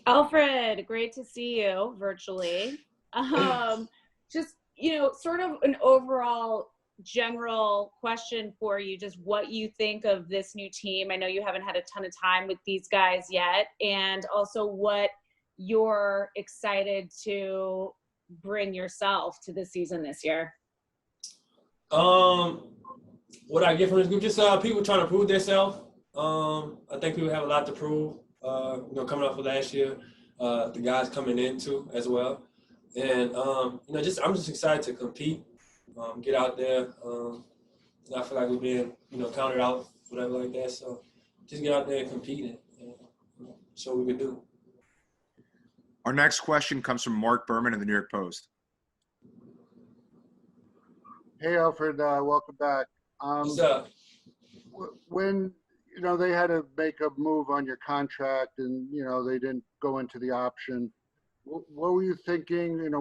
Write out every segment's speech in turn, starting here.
Elfrid, great to see you virtually. Just, sort of an overall general question for you, just what you think of this new team. I know you haven't had a ton of time with these guys yet, and also what you're excited to bring yourself to the season this year. What I get from this group, just people trying to prove themselves. I think people have a lot to prove. Coming off of last year, the guys coming in too as well, and I'm just excited to compete, get out there. I feel like we're being counted out, whatever like that. So just get out there and compete and show what we can do. Our next question comes from Mark Berman of the New York Post. Hey, Elfrid, welcome back. What's up? When they had to make a move on your contract, and they didn't go into the option, what were you thinking?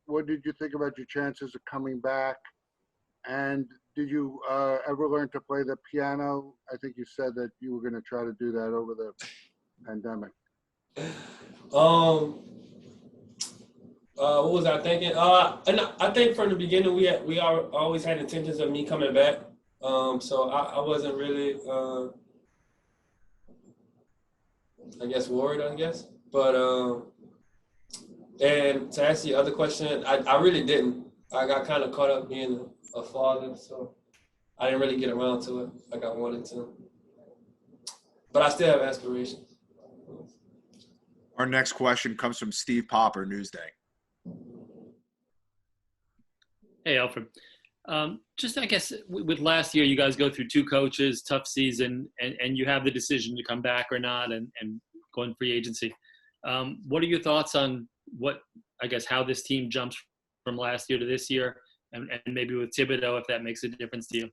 What did you think about your chances of coming back? And did you ever learn to play the piano? I think you said that you were going to try to do that over the pandemic. What was I thinking? And I think from the beginning we always had intentions of me coming back. So I wasn't really, worried. But and to answer the other question, I really didn't. I got kind of caught up being a father, so I didn't really get around to it like I wanted to. But I still have aspirations. Our next question comes from Steve Popper, Newsday. Hey, Elfrid. Just, I guess, with last year, you guys go through two coaches, tough season, and you have the decision to come back or not and go in free agency. What are your thoughts on how this team jumps from last year to this year, and maybe with Thibodeau, if that makes a difference to you?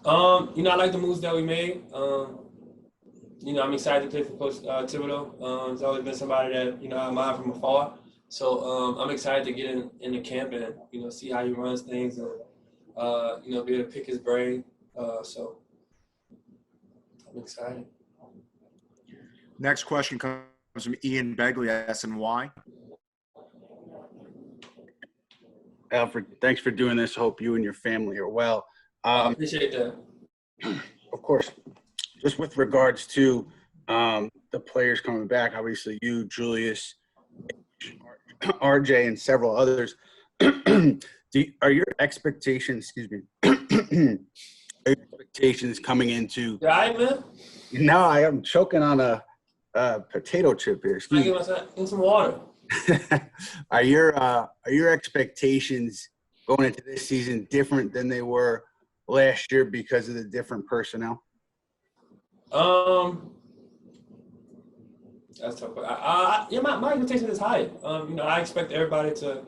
I like the moves that we made. I'm excited to play for Coach Thibodeau. He's always been somebody that, I admire from afar. So I'm excited to get in the camp and, see how he runs things and, be able to pick his brain. So I'm excited. Next question comes from Ian Begley, SNY. Elfrid, thanks for doing this. Hope you and your family are well. I appreciate that. Of course. Just with regards to the players coming back, obviously you, Julius, RJ, and several others. Are your expectations, coming into? Yeah, all right, man? No, I am choking on a potato chip here. Excuse me. Get some water. Are your expectations going into this season different than they were last year because of the different personnel? That's tough. My expectation is high. I expect everybody to,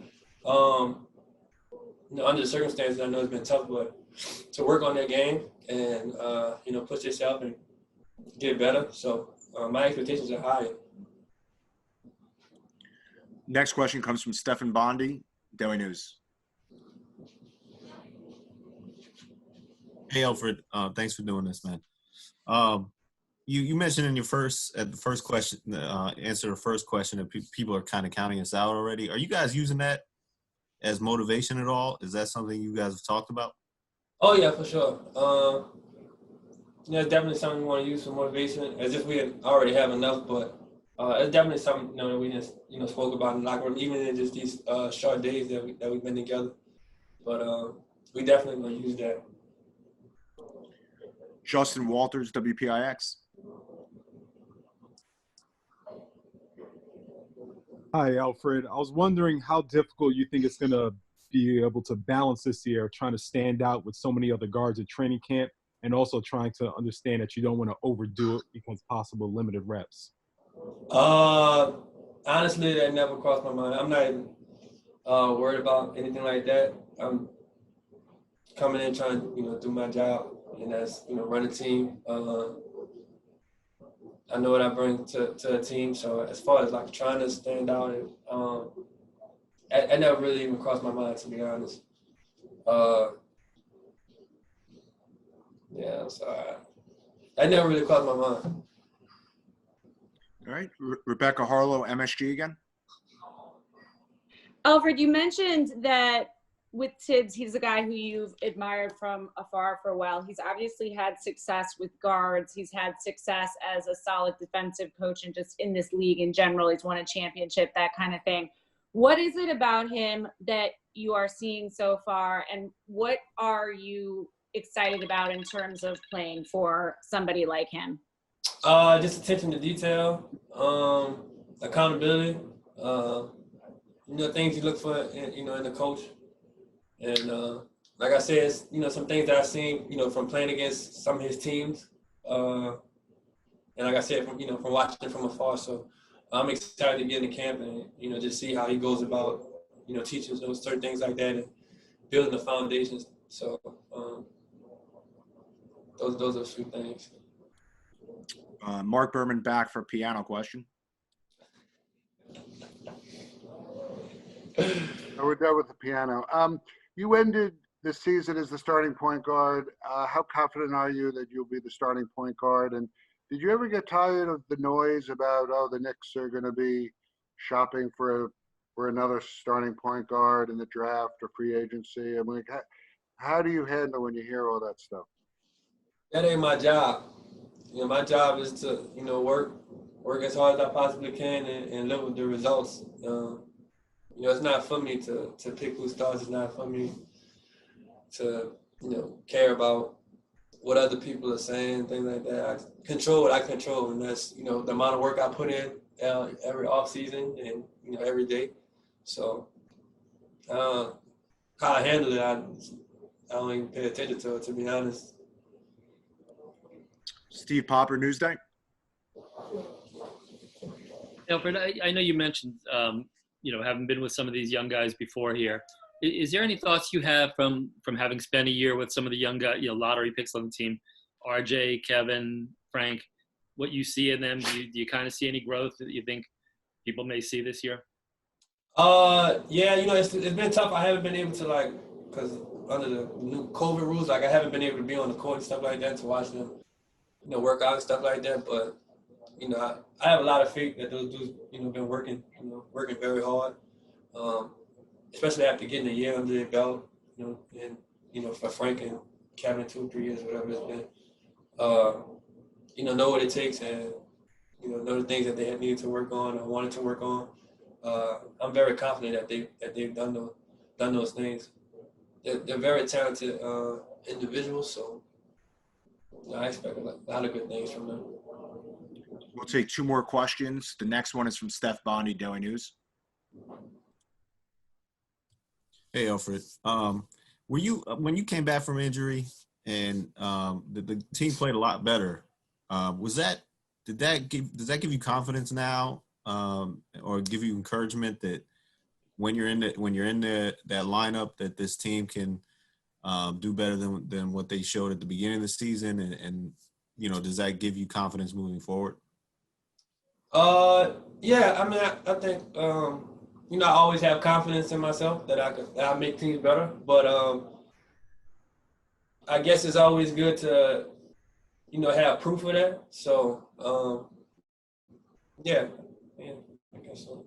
under the circumstances, I know it's been tough, but to work on their game and, push yourself and get better. So my expectations are high. Next question comes from Stefan Bondi, Daily News. Hey, Elfrid. Thanks for doing this, man. You mentioned in your answer the first question that people are kind of counting us out already. Are you guys using that as motivation at all? Is that something you guys have talked about? Oh yeah, for sure. It's definitely something we want to use for motivation. As if we already have enough, but it's definitely something that we just spoke about in the locker room, even in just these short days that we've been together. But we definitely going to use that. Justin Walters, WPIX. Hi, Elfrid. I was wondering how difficult you think it's going to be able to balance this year, trying to stand out with so many other guards at training camp, and also trying to understand that you don't want to overdo it because possible limited reps. Honestly, that never crossed my mind. I'm not even worried about anything like that. I'm coming in trying to do my job, and that's run a team. I know what I bring to a team. So as far as like trying to stand out, I never really even crossed my mind, to be honest. Yeah, so that never really crossed my mind. All right. Rebecca Harlow, MSG again. Elfrid, you mentioned that with Tibbs, he's a guy who you've admired from afar for a while. He's obviously had success with guards. He's had success as a solid defensive coach and just in this league in general. He's won a championship, that kind of thing. What is it about him that you are seeing so far, and what are you excited about in terms of playing for somebody like him? Just attention to detail, accountability, things you look for, in the coach. And like I said, it's, some things that I've seen, from playing against some of his teams. And like I said, from watching from afar. So I'm excited to get in the camp and, just see how he goes about, teaching those certain things like that and building the foundations. So those are a few things. Mark Berman back for a piano question. We're done with the piano. You ended the season as the starting point guard. How confident are you that you'll be the starting point guard? And did you ever get tired of the noise about, the Knicks are going to be shopping for another starting point guard in the draft or free agency? I mean, how do you handle when you hear all that stuff? That ain't my job. My job is to, work as hard as I possibly can and live with the results. It's not for me to pick who starts. It's not for me to, care about what other people are saying, things like that. I control what I control, and that's, the amount of work I put in every off season and, every day. So how I handle it, I don't even pay attention to it, to be honest. Steve Popper, Newsday. Elfrid, I know you mentioned, having been with some of these young guys before here. Is there any thoughts you have from having spent a year with some of the young guys, lottery picks on the team, RJ, Kevin, Frank, what you see in them? Do you kind of see any growth that you think people may see this year? Yeah, it's been tough. I haven't been able to, because under the new COVID rules, I haven't been able to be on the court and stuff like that to watch them, work out and stuff like that. But, I have a lot of faith that those dudes, been working, working very hard. Especially after getting a year under their belt, and, for Frank and Kevin, 2 or 3 years, whatever it's been, know what it takes and, know the things that they had needed to work on or wanted to work on. I'm very confident that they've done those things. They're very talented individuals, so I expect a lot of good things from them. We'll take 2 more questions. The next one is from Steph Bondi, Daily News. Hey, Elfrid. Were you when you came back from injury and the team played a lot better? Does that give you confidence now, or give you encouragement that when you're in that lineup that this team can do better than what they showed at the beginning of the season, and does that give you confidence moving forward? Yeah. I mean, I think I always have confidence in myself that I'll make teams better. But I guess it's always good to have proof of that. So yeah, I guess so.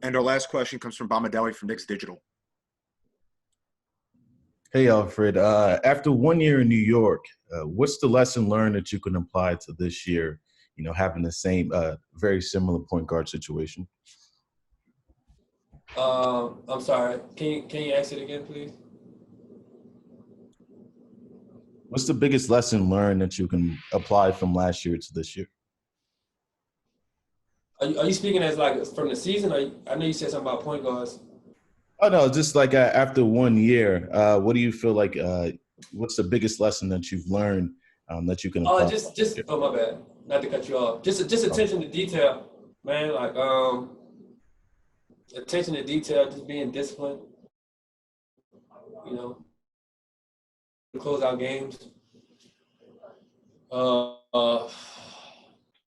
And our last question comes from Bomadelli from Knicks Digital. Hey, Elfrid. After 1 year in New York, what's the lesson learned that you can apply to this year, having the same, very similar point guard situation? I'm sorry. Can you ask it again, please? What's the biggest lesson learned that you can apply from last year to this year? Are you speaking as from the season? I know you said something about point guards. Oh, no, just after 1 year, what do you feel like, what's the biggest lesson that you've learned that you can apply? Oh, my bad. Not to cut you off. Just attention to detail, man. Attention to detail, just being disciplined, close out games.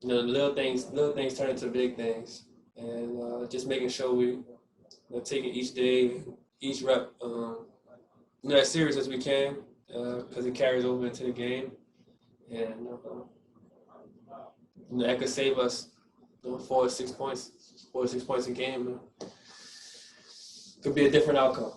Little things turn into big things, and just making sure we taking each day, each rep, as serious as we can, because it carries over into the game, and that could save us 4 or 6 points, 4 or 6 points a game. Could be a different outcome.